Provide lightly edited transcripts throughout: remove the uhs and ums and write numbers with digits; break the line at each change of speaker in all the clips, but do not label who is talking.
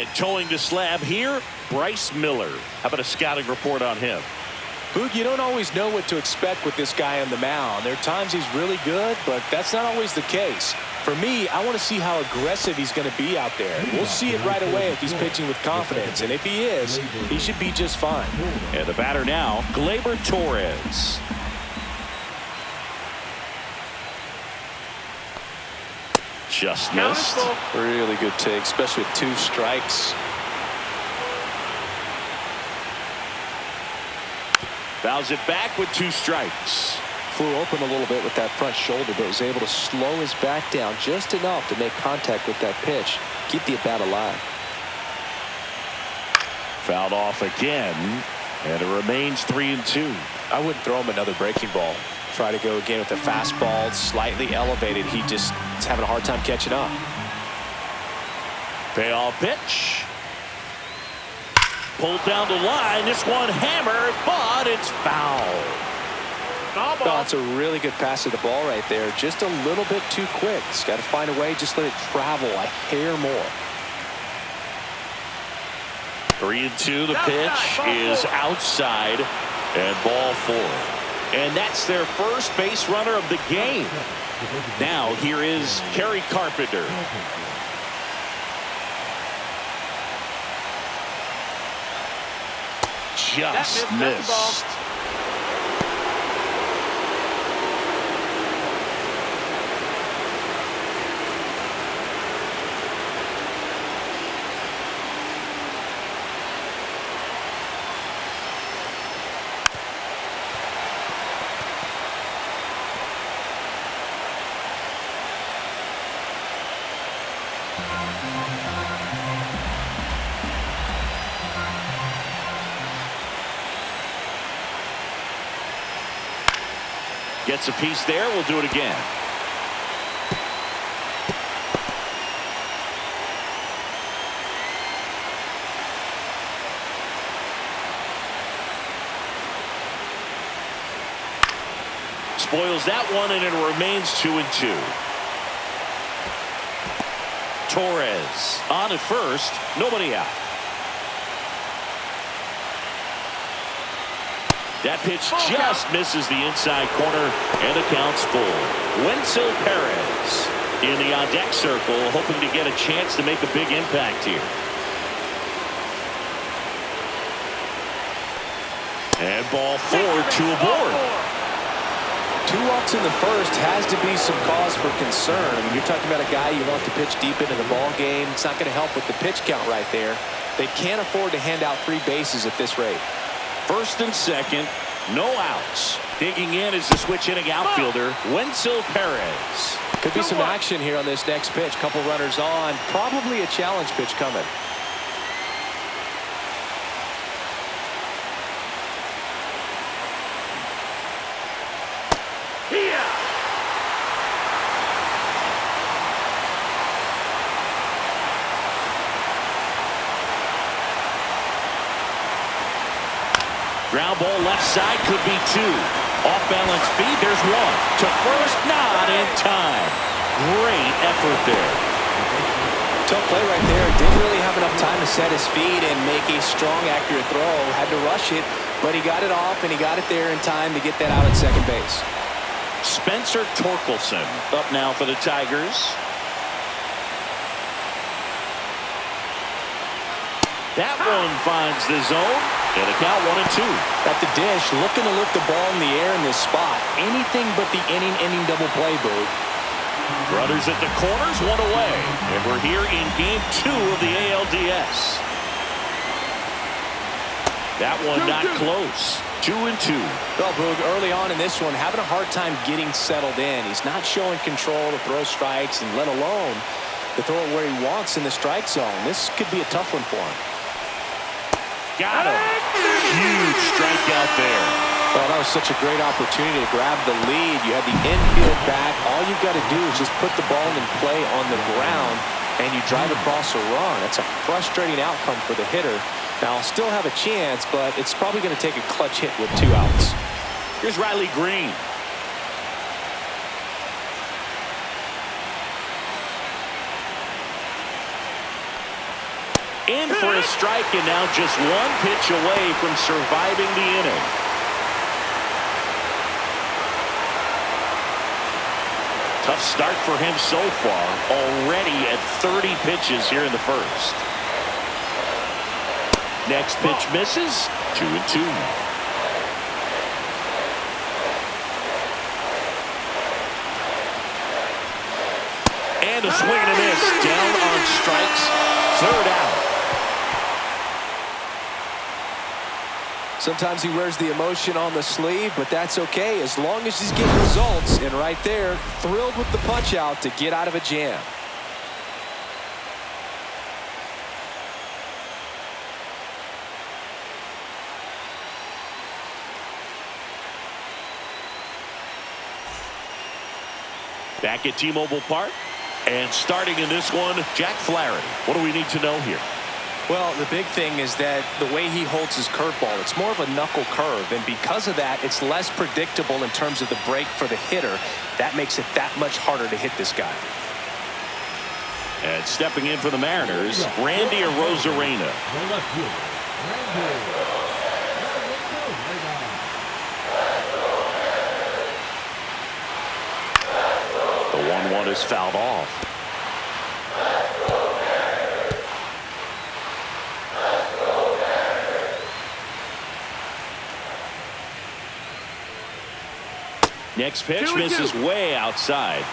And towing the slab here, Bryce Miller. How about a scouting report on him?
Boog, you don't always know what to expect with this guy on the mound. There are times he's really good, but that's not always the case. For me, I want to see how aggressive he's going to be out there. We'll see it right away if he's pitching with confidence. And if he is, he should be just fine.
And the batter now, Gleyber Torres. Just missed.
Really good take, especially with 2 strikes.
Fouls it back with 2 strikes.
Flew open a little bit with that front shoulder, but was able to slow his back down just enough to make contact with that pitch. Keep the at-bat alive.
Fouled off again, and it remains 3-2.
I wouldn't throw him another breaking ball. Try to go again with the fastball, slightly elevated. He just is having a hard time catching up.
Payoff pitch. Pulled down the line. This one hammered, but it's foul.
Oh, it's a really good pass to the ball right there. Just a little bit too quick. He's got to find a way. Just let it travel a hair more.
3-2. The pitch is outside, and ball 4. And that's their first base runner of the game. Now here is Kerry Carpenter. Just missed. Gets a piece there. We'll do it again. Spoils that one, and it remains 2-2. Torres on at first. Nobody out. That pitch just misses the inside corner, and the count's full. Wenzel Perez in the on-deck circle, hoping to get a chance to make a big impact here. And ball 4, 2 aboard.
2 walks in the first has to be some cause for concern. I mean, you're talking about a guy you want to pitch deep into the ball game. It's not going to help with the pitch count right there. They can't afford to hand out free bases at this rate.
First and second, no outs. Digging in is the switch hitting outfielder, Wenzel Perez.
Could be some action here on this next pitch. Couple runners on. Probably a challenge pitch coming.
Ground ball left side, could be 2. Off balance feed, there's 1. To first, not in time. Great effort there.
Tough play right there. Didn't really have enough time to set his feet and make a strong, accurate throw. Had to rush it, but he got it off, and he got it there in time to get that out at second base.
Spencer Torkelson up now for the Tigers. That one finds the zone, and a count 1-2.
At the dish, looking to lift the ball in the air in this spot. Anything but the inning double play, Boog.
Runners at the corners, 1 away. And we're here in game 2 of the ALDS. That one not close. 2-2.
Well, Boog, early on in this one, having a hard time getting settled in. He's not showing control to throw strikes, and let alone to throw it where he wants in the strike zone. This could be a tough one for him.
Got him. Huge strikeout there.
Well, that was such a great opportunity to grab the lead. You had the infield back. All you've got to do is just put the ball in play on the ground, and you drive across a run. That's a frustrating outcome for the hitter. Now, I'll still have a chance, but it's probably going to take a clutch hit with 2 outs.
Here's Riley Green. In for a strike, and now just one pitch away from surviving the inning. Tough start for him so far, already at 30 pitches here in the first. Next pitch misses, 2-2. And a swing and a miss, down on strikes, third out.
Sometimes he wears the emotion on the sleeve, but that's okay as long as he's getting results. And right there, thrilled with the punch out to get out of a jam.
Back at T-Mobile Park, and starting in this one, Jack Flaherty. What do we need to know here?
Well, the big thing is that the way he holds his curveball, it's more of a knuckle curve, and because of that, it's less predictable in terms of the break for the hitter. That makes it that much harder to hit this guy.
And stepping in for the Mariners, Randy Arozarena. The 1-1 is fouled off. Next pitch misses way outside.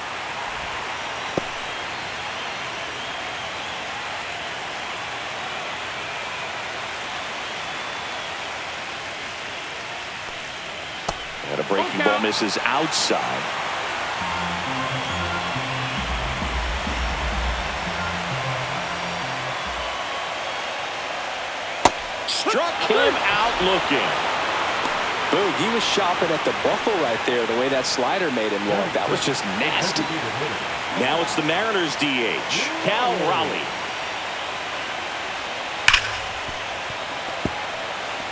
And a breaking ball misses outside. Struck him out looking.
Boog, he was shopping at the buckle right there, the way that slider made him look. That was just nasty.
Now it's the Mariners DH, Cal Raleigh.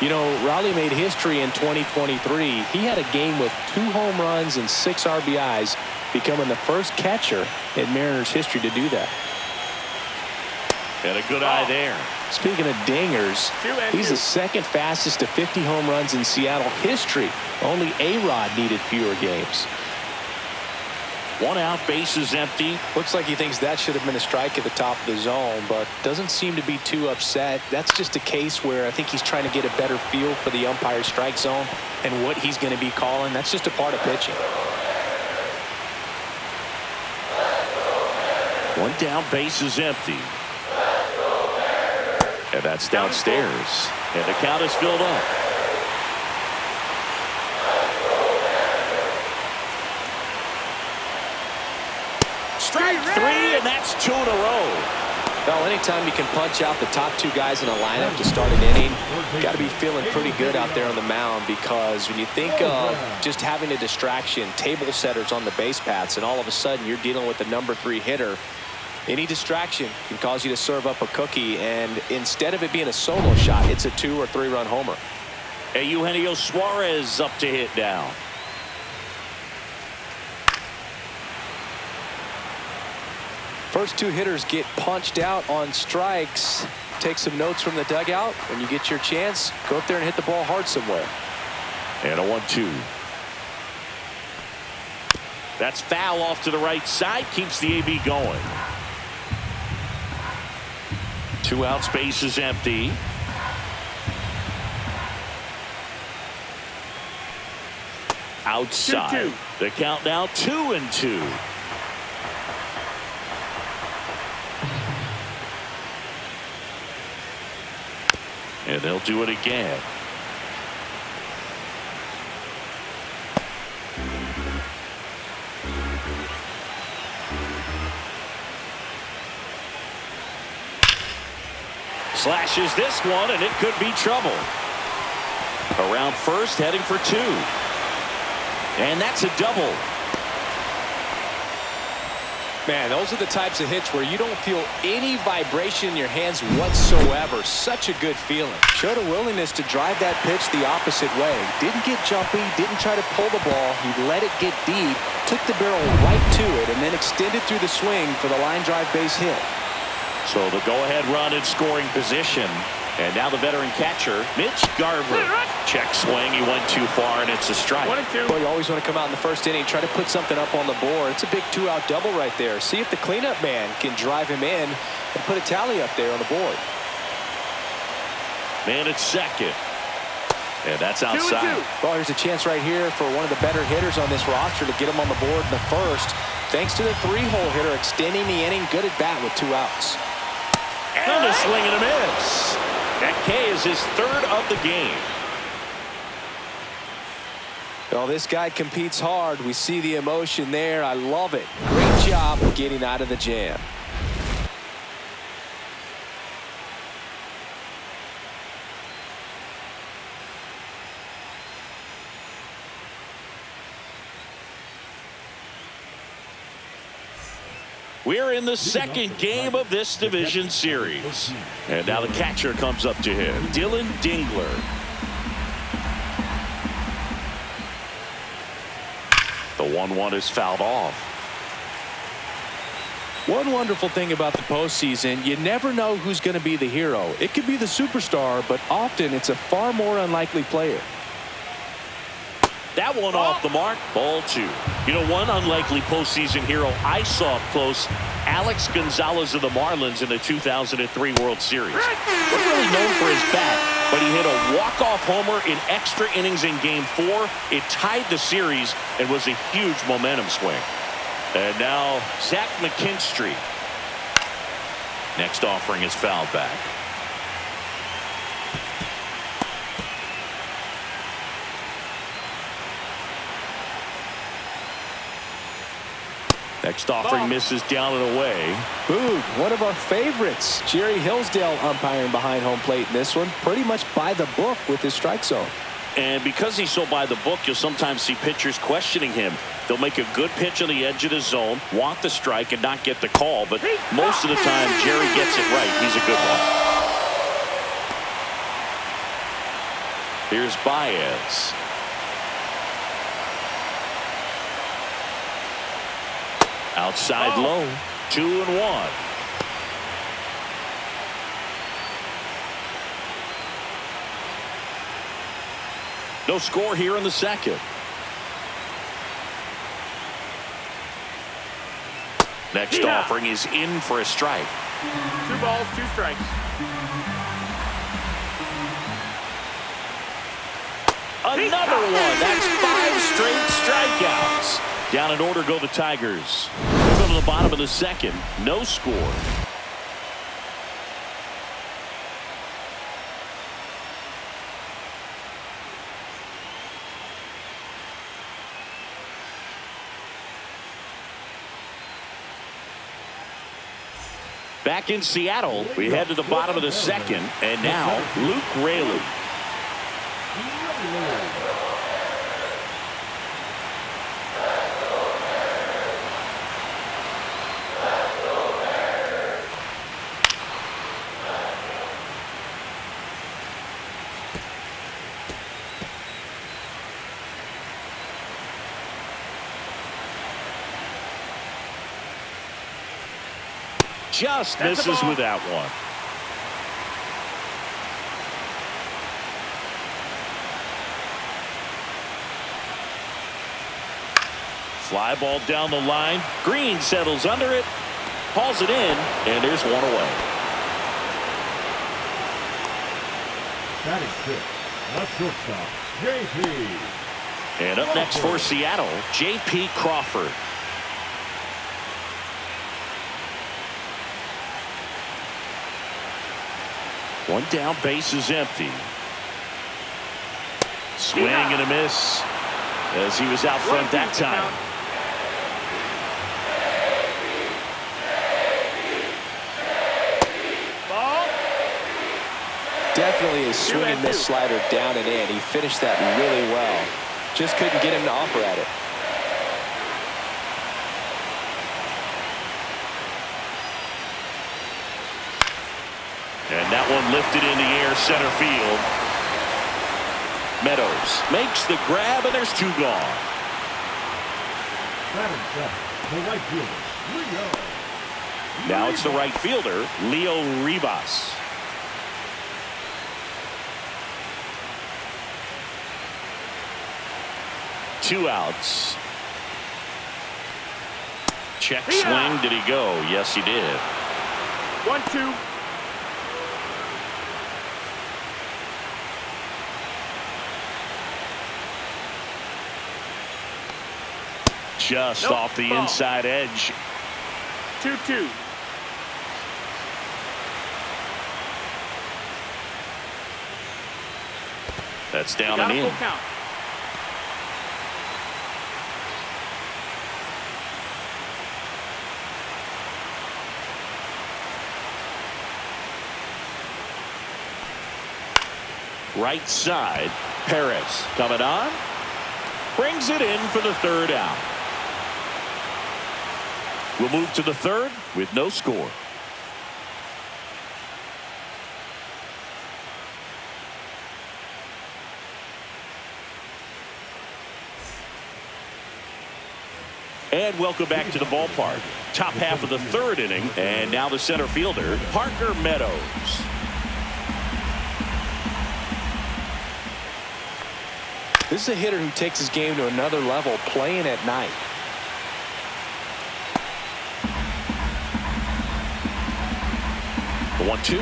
You know, Raleigh made history in 2023. He had a game with 2 home runs and 6 RBIs, becoming the first catcher in Mariners history to do that.
And a good eye there.
Speaking of dingers, he's the second fastest to 50 home runs in Seattle history. Only A-Rod needed fewer games.
1 out, bases empty.
Looks like he thinks that should have been a strike at the top of the zone, but doesn't seem to be too upset. That's just a case where I think he's trying to get a better feel for the umpire's strike zone and what he's going to be calling. That's just a part of pitching.
1 down, bases empty. And that's downstairs. And the count is filled up. Strike 3, and that's 2 in a row.
Well, anytime you can punch out the top 2 guys in a lineup to start an inning, you got to be feeling pretty good out there on the mound, because when you think of just having a distraction, table setters on the base paths, and all of a sudden you're dealing with the number 3 hitter, any distraction can cause you to serve up a cookie, and instead of it being a solo shot, it's a 2 or 3 run homer.
Eugenio Suarez up to hit now.
First 2 hitters get punched out on strikes. Take some notes from the dugout. When you get your chance, go up there and hit the ball hard somewhere.
And a 1-2. That's foul off to the right side. Keeps the AB going. 2 outs, bases empty. Outside. 2-2. The count now 2-2. And they'll do it again. Slashes this one, and it could be trouble. Around first, heading for 2. And that's a double.
Man, those are the types of hits where you don't feel any vibration in your hands whatsoever. Such a good feeling. Showed a willingness to drive that pitch the opposite way. Didn't get jumpy, didn't try to pull the ball. He let it get deep, took the barrel right to it, and then extended through the swing for the line drive base hit.
So the go-ahead run in scoring position. And now the veteran catcher, Mitch Garver. Check swing. He went too far, and it's a strike.
Well, you always want to come out in the first inning, try to put something up on the board. It's a big 2-out double right there. See if the cleanup man can drive him in and put a tally up there on the board.
Man at second. And that's outside.
Well, here's a chance right here for one of the better hitters on this roster to get him on the board in the first. Thanks to the 3-hole hitter extending the inning. Good at bat with 2 outs.
And a swing and a miss. That K is his 3rd of the game.
Well, this guy competes hard. We see the emotion there. I love it. Great job getting out of the jam.
We're in the second game of this division series. And now the catcher comes up to him, Dylan Dingler. The 1-1 is fouled off.
One wonderful thing about the postseason, you never know who's going to be the hero. It could be the superstar, but often it's a far more unlikely player.
That one off the mark. Ball 2. You know, one unlikely postseason hero I saw up close, Alex Gonzalez of the Marlins in the 2003 World Series. Wasn't really known for his bat, but he hit a walk-off homer in extra innings in Game 4. It tied the series and was a huge momentum swing. And now Zach McKinstry. Next offering is fouled back. Next offering misses down and away.
Boog, one of our favorites. Jerry Hillsdale umpiring behind home plate in this one. Pretty much by the book with his strike zone.
And because he's so by the book, you'll sometimes see pitchers questioning him. They'll make a good pitch on the edge of the zone, want the strike, and not get the call. But most of the time, Jerry gets it right. He's a good one. Here's Baez. Outside low, 2-1. No score here in the second. Next offering is in for a strike.
2 balls, 2 strikes.
Another one. That's 5 straight strikeouts. Down in order go the Tigers. We go to the bottom of the second. No score. Back in Seattle, we head to the bottom of the second. And now, Luke Raley. Just misses with that one. Fly ball down the line. Green settles under it, hauls it in, and there's one away.
That is good. A shortstop, J.P.
And up next for Seattle, J.P. Crawford. One down, base is empty. Swing and a miss as he was out front that time.
Definitely a swing and miss slider down and in. He finished that really well. Just couldn't get him to offer at it.
And that one lifted in the air, center field. Meadows makes the grab, and there's 2 gone.
Batting 7, the right fielder, Leo.
Now it's the right fielder, Leo Ribas. Two outs. Check swing. Did he go? Yes, he did.
1-2.
Just
Nope.
off the
Ball.
inside edge.
2-2.
That's down
Got
and
a
in.
full count.
Right side. Perez coming on. Brings it in for the third out. We'll move to the third with no score. And welcome back to the ballpark. Top half of the third inning, and now the center fielder, Parker Meadows.
This is a hitter who takes his game to another level, playing at night.
The 1-2.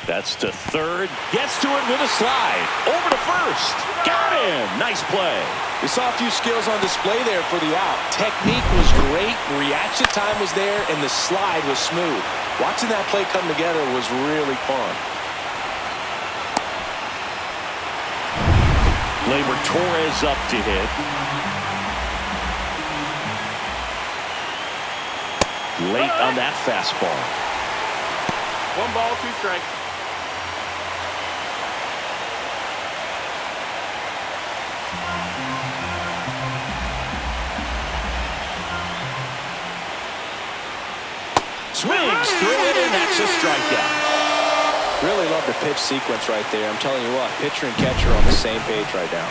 That's to third. Gets to it with a slide. Over to first. Got him. Nice play.
We saw a few skills on display there for the out. Technique was great. Reaction time was there, and the slide was smooth. Watching that play come together was really fun.
Gleyber Torres up to hit. Late on that fastball.
1 ball, 2 strikes.
Swings through it, and that's a strikeout.
Really love the pitch sequence right there. I'm telling you what, pitcher and catcher are on the same page right now.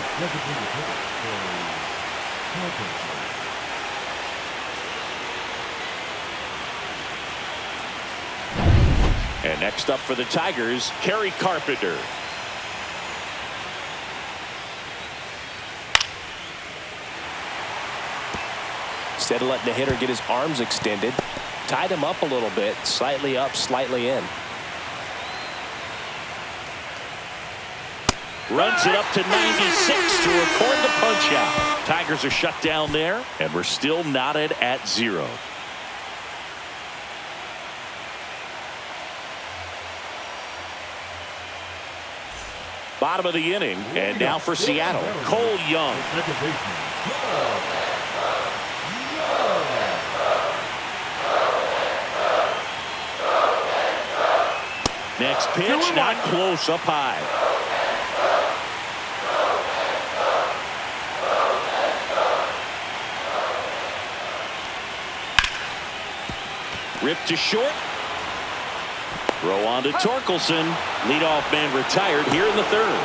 And next up for the Tigers, Kerry Carpenter.
Instead of letting the hitter get his arms extended, tied him up a little bit, slightly up, slightly in.
Runs it up to 96 to record the punch out. Tigers are shut down there, and we're still knotted at 0. Bottom of the inning, and now for Seattle, Cole Young.
Second baseman.
Next pitch, not close, up high. Ripped to short. Throw on to Torkelson. Leadoff man retired here in the third.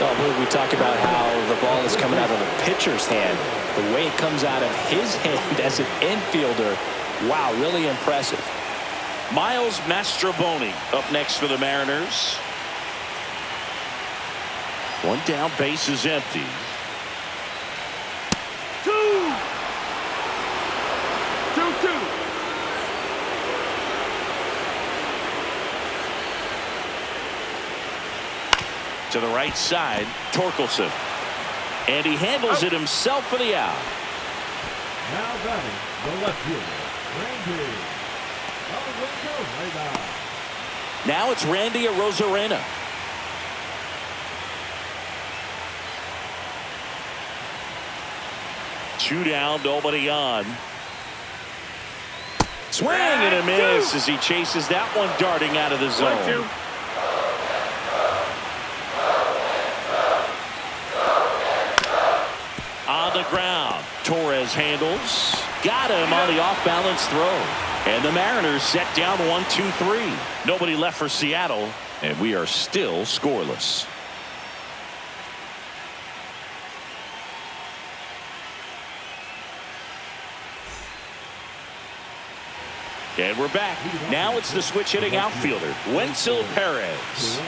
Oh, we talk about how the ball is coming out of the pitcher's hand. The way it comes out of his hand as an infielder, wow, really impressive.
Miles Mastrobuoni up next for the Mariners. One down, base is empty.
2-2.
To the right side, Torkelson. And he handles it himself for the out.
Now batting the left fielder, Randy.
Now it's Randy Arozarena. Two down, nobody on. Swing and a miss as he chases that one darting out of the zone.
1-2.
On the ground, Torres handles. Got him on the off-balance throw. And the Mariners set down 1-2-3. Nobody left for Seattle, and we are still scoreless. And we're back. Now it's the switch hitting outfielder, Wenzel Perez.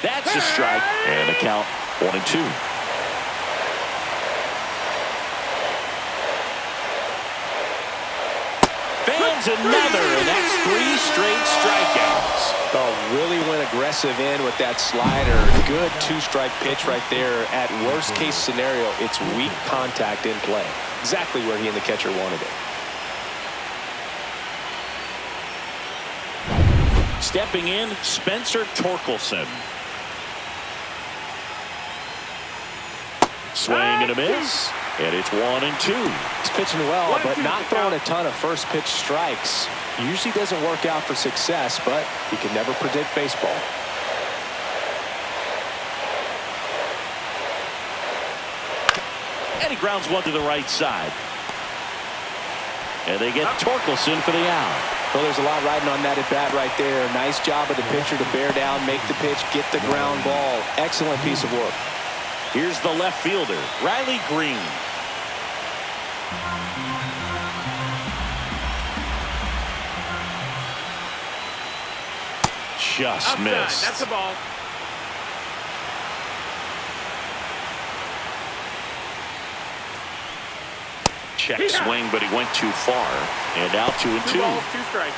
That's a strike. And the count 1-2. Fans another, and that's 3 straight strikeouts.
Oh, really went aggressive in with that slider. Good 2-strike pitch right there. At worst case scenario, it's weak contact in play. Exactly where he and the catcher wanted it.
Stepping in, Spencer Torkelson. Swing and a miss, and it's 1-2.
He's pitching well, but not throwing a ton of first pitch strikes. Usually doesn't work out for success, but you can never predict baseball.
And he grounds one to the right side. And they get Torkelson for the out.
Well, there's a lot riding on that at bat right there. Nice job of the pitcher to bear down, make the pitch, get the ground ball. Excellent piece of work.
Here's the left fielder, Riley Green. Just missed.
That's a ball.
Check swing, but he went too far. And now 2-2.
2 balls, 2 strikes.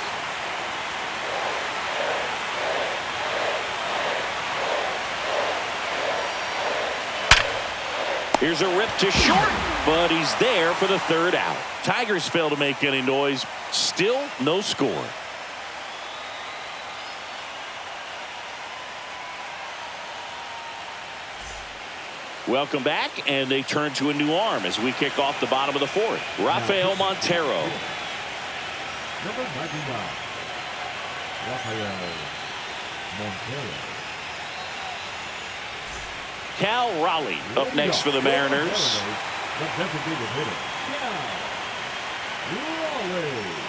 Here's a rip to short, but he's there for the 3rd out. Tigers fail to make any noise. Still no score. Welcome back, and they turn to a new arm as we kick off the bottom of the 4th. Rafael Montero.
Number 99, Rafael Montero.
Cal Raleigh up next for the Mariners.
The designated hitter, Cal Raleigh.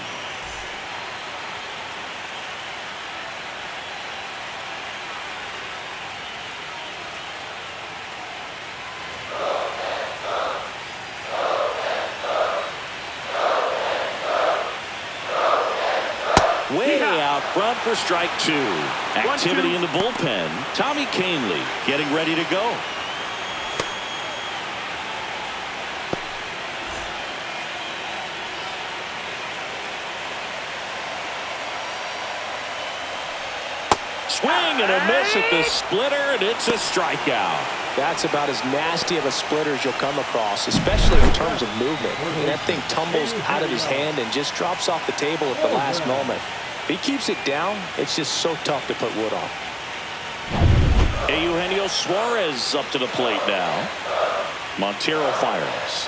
Way out front for strike 2. Activity in the bullpen. Tommy Canley getting ready to go. Swing and a miss at the splitter, and it's a strikeout.
That's about as nasty of a splitter as you'll come across, especially in terms of movement. That thing tumbles out of his hand and just drops off the table at the last moment. If he keeps it down, it's just so tough to put wood on.
Eugenio Suarez up to the plate now. Montero fires.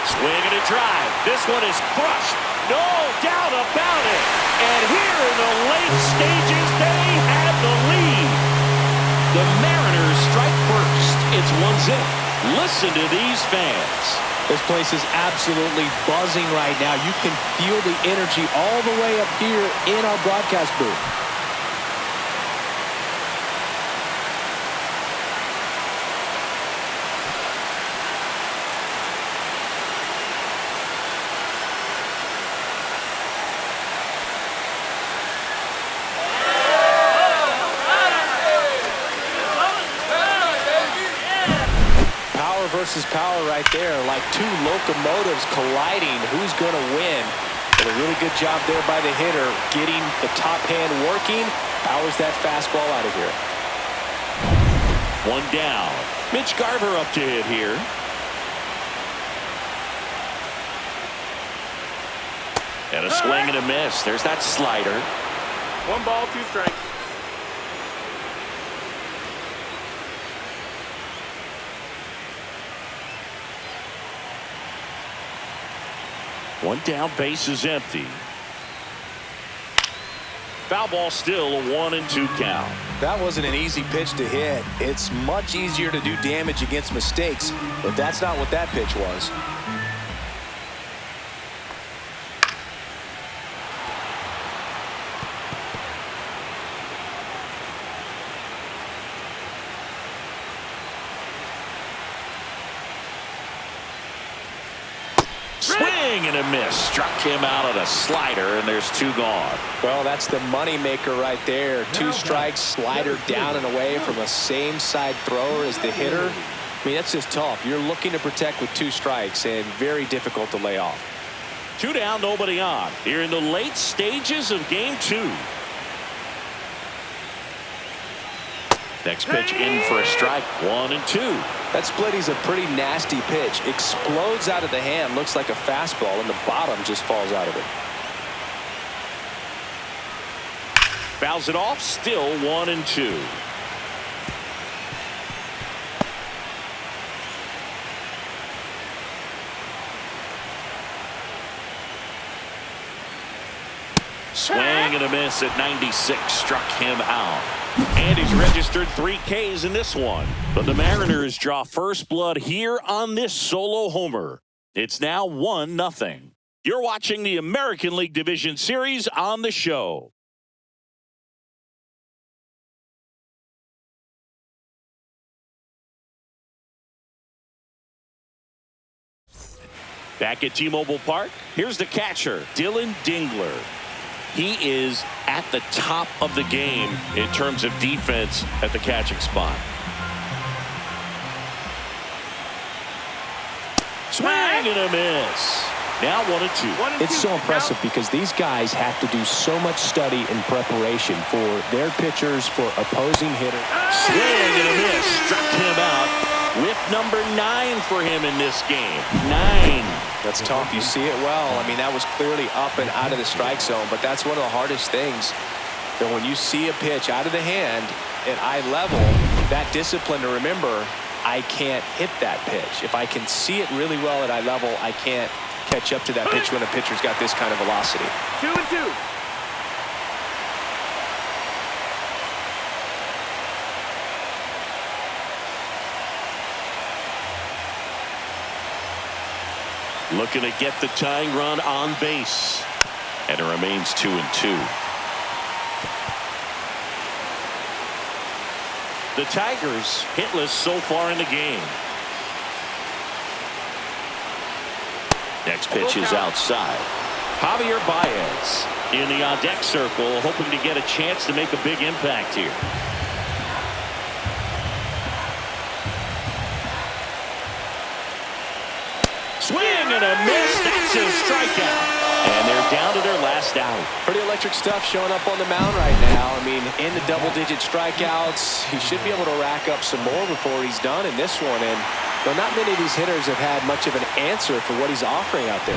Swing and a drive. This one is crushed. No doubt about it. And here in the late stages, they have the lead. The Mariners strike first. It's 1-0. Listen to these fans.
This place is absolutely buzzing right now. You can feel the energy all the way up here in our broadcast booth. Versus power right there, like 2 locomotives colliding. Who's going to win? But a really good job there by the hitter, getting the top hand working. Powers that fastball out of here.
1 down. Mitch Garver up to hit here. And a swing and a miss. There's that slider.
1 ball, 2 strikes.
One down, base is empty. Foul ball, still a 1-2 count.
That wasn't an easy pitch to hit. It's much easier to do damage against mistakes, but that's not what that pitch was.
Swing and a miss. Struck him out on a slider, and there's 2 gone.
Well, that's the money maker right there. 2 strikes, slider down and away from a same side thrower as the hitter. I mean, that's just tough. You're looking to protect with 2 strikes and very difficult to lay off.
2 down, nobody on. Here in the late stages of game 2. Next pitch in for a strike. 1-2.
That splitty's a pretty nasty pitch. Explodes out of the hand. Looks like a fastball, and the bottom just falls out of it.
Fouls it off. Still 1-2. Swing and a miss at 96. Struck him out. And he's registered 3 Ks in this one. But the Mariners draw first blood here on this solo homer. It's now 1-0. You're watching the American League Division Series on the show. Back at T-Mobile Park, here's the catcher, Dylan Dingler. He is at the top of the game in terms of defense at the catching spot. Swing and a miss. Now 1-2.
It's so impressive because these guys have to do so much study and preparation for their pitchers, for opposing hitters.
Swing and a miss. Struck him out with number 9 for him in this game. 9.
That's tough. You see it well. I mean, that was clearly up and out of the strike zone, but that's one of the hardest things. That when you see a pitch out of the hand at eye level, that discipline to remember, I can't hit that pitch. If I can see it really well at eye level, I can't catch up to that pitch when a pitcher's got this kind of velocity.
2-2.
Looking to get the tying run on base. And it remains 2-2. The Tigers hitless so far in the game. Next pitch is outside. Javier Baez in the on-deck circle, hoping to get a chance to make a big impact here. Swing and a miss. That's a strikeout. And they're down to their last out.
Pretty electric stuff showing up on the mound right now. I mean, in the double-digit strikeouts, he should be able to rack up some more before he's done in this one. And well, not many of these hitters have had much of an answer for what he's offering out there.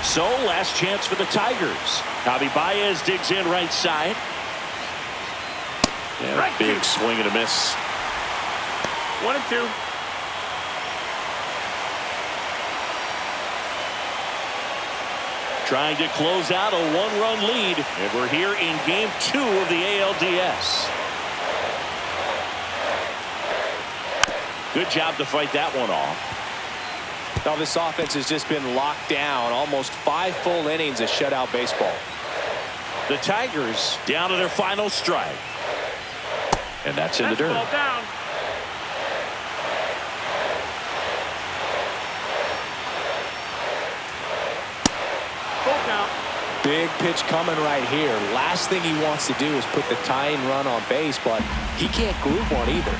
So, last chance for the Tigers. Javi Baez digs in right side. And a big swing and a miss.
1-2.
Trying to close out a 1-run lead. And we're here in game 2 of the ALDS. Good job to fight that one off.
Now this offense has just been locked down. Almost 5 full innings of shutout baseball.
The Tigers down to their final strike. And that's in the dirt.
Ball down.
Big pitch coming right here. Last thing he wants to do is put the tying run on base, but he can't groove one either.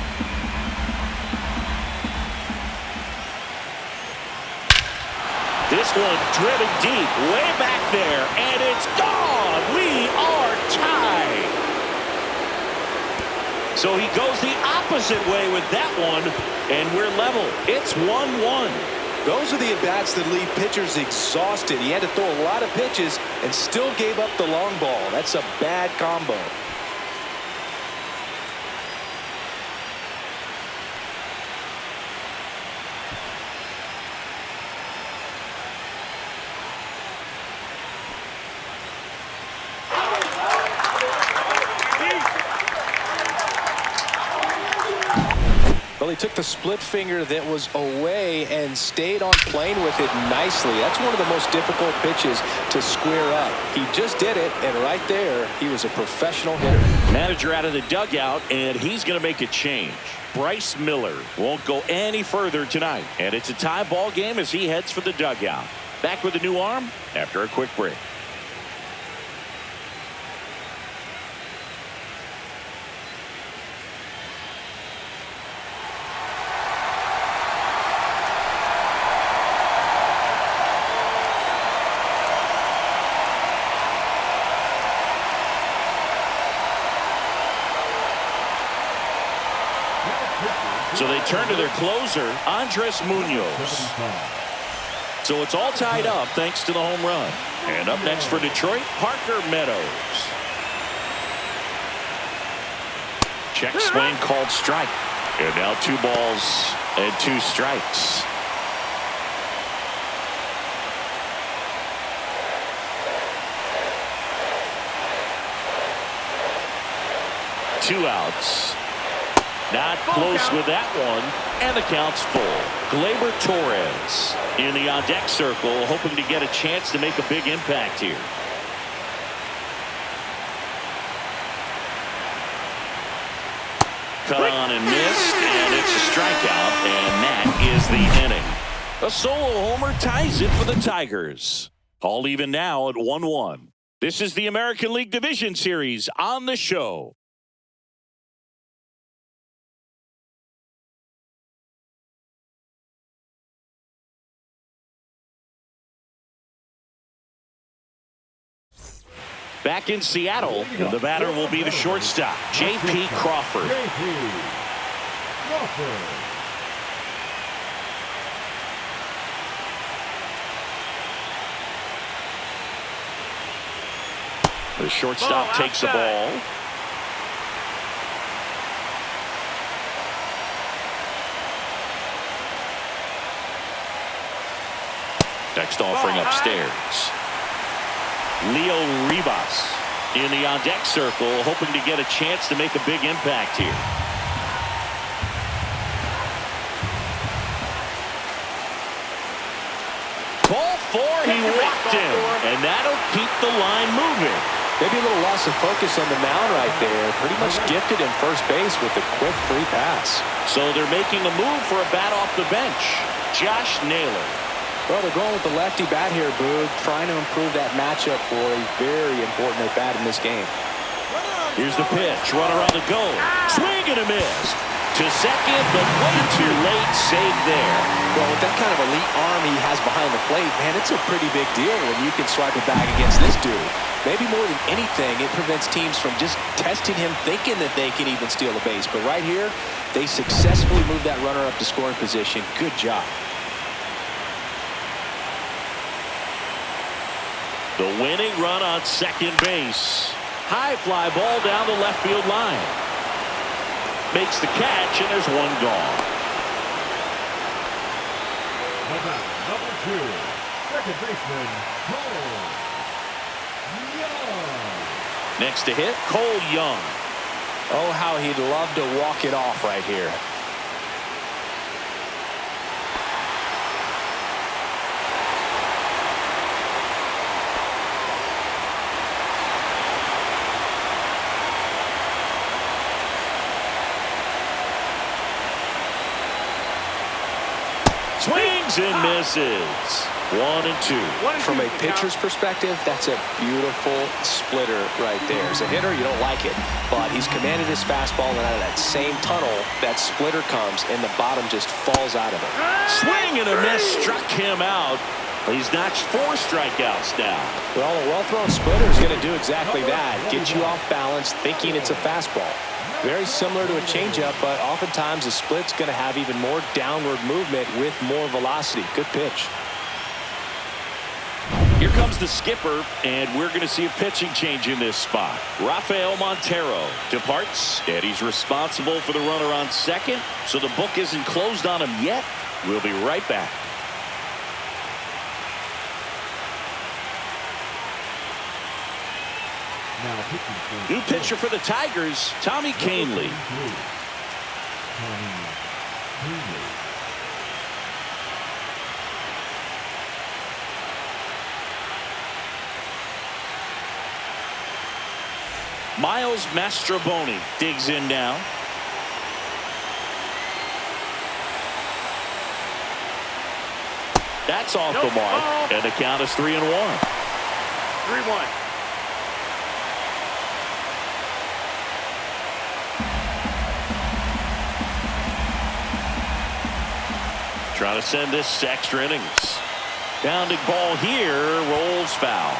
This one driven deep, way back there, and it's gone. We are tied. So he goes the opposite way with that one, and we're level. It's 1-1.
Those are the at-bats that leave pitchers exhausted. He had to throw a lot of pitches and still gave up the long ball. That's a bad combo. Well, he took the split finger that was away and stayed on plane with it nicely. That's one of the most difficult pitches to square up. He just did it, and right there, he was a professional hitter.
Manager out of the dugout, and he's going to make a change. Bryce Miller won't go any further tonight, and it's a tie ball game as he heads for the dugout. Back with a new arm after a quick break. So they turn to their closer, Andres Munoz. So it's all tied up thanks to the home run. And up next for Detroit, Parker Meadows. Check swing called strike. And now 2 balls and 2 strikes. Two outs. Not close with that one, and the count's full. Gleyber Torres in the on-deck circle, hoping to get a chance to make a big impact here. Cut on and missed, and it's a strikeout, and that is the inning. A solo homer ties it for the Tigers. All even now at 1-1. This is the American League Division Series on the show. Back in Seattle, the batter will be the shortstop, J.P. Crawford. The shortstop takes the ball. Next offering upstairs. Leo Ribas in the on-deck circle, hoping to get a chance to make a big impact here. Ball 4, he walked him, and that'll keep the line moving.
Maybe a little loss of focus on the mound right there. Pretty much gifted in first base with a quick free pass.
So they're making a move for a bat off the bench. Josh Naylor.
Well, they're going with the lefty bat here, Boog, trying to improve that matchup for a very important at-bat in this game.
Here's the pitch. Runner on the go. Swing and a miss. To second, but way too late. Save there.
Well, with that kind of elite arm he has behind the plate, man, it's a pretty big deal when you can swipe it back against this dude. Maybe more than anything, it prevents teams from just testing him, thinking that they can even steal a base. But right here, they successfully moved that runner up to scoring position. Good job.
The winning run on second base. High fly ball down the left field line. Makes the catch, and there's one gone.
Number 2, second baseman, Cole Young.
Next to hit, Cole Young.
Oh, how he'd love to walk it off right here.
Swings and misses. 1 and 2.
From a pitcher's perspective, that's a beautiful splitter right there. As a hitter, you don't like it, but he's commanded his fastball, and out of that same tunnel, that splitter comes, and the bottom just falls out of it.
Swing and a miss struck him out. He's notched 4 strikeouts now.
Well, a well-thrown splitter is going to do exactly that. Get you off balance, thinking it's a fastball. Very similar to a changeup, but oftentimes a split's going to have even more downward movement with more velocity. Good pitch.
Here comes the skipper, and we're going to see a pitching change in this spot. Rafael Montero departs, and he's responsible for the runner on second, so the book isn't closed on him yet. We'll be right back. New pitcher for the Tigers, Tommy Kahnle. Miles Mastrobuoni digs in now. That's off the mark, and the count is 3-1.
3-1.
Trying to send this to extra innings. Pounding ball here, rolls foul.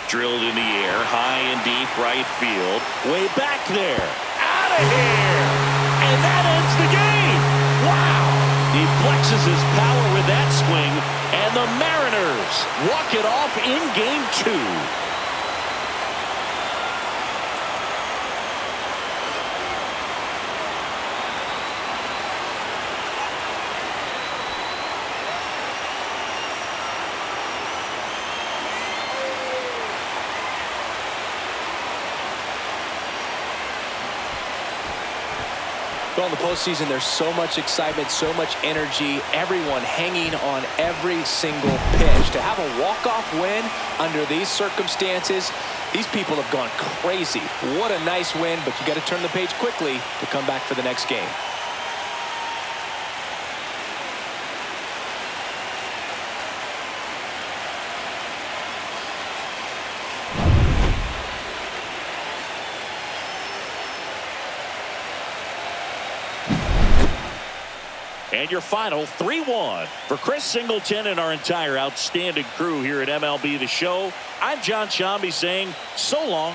Drilled in the air, high and deep right field. Way back there. Out of here! And that ends the game! Wow! He flexes his power with that swing, and the Mariners walk it off in game 2.
Well, in the postseason, there's so much excitement, so much energy, everyone hanging on every single pitch. To have a walk-off win under these circumstances, these people have gone crazy. What a nice win, but you got to turn the page quickly to come back for the next game.
And your final 3-1. For Chris Singleton and our entire outstanding crew here at MLB The Show, I'm John Shambi saying so long.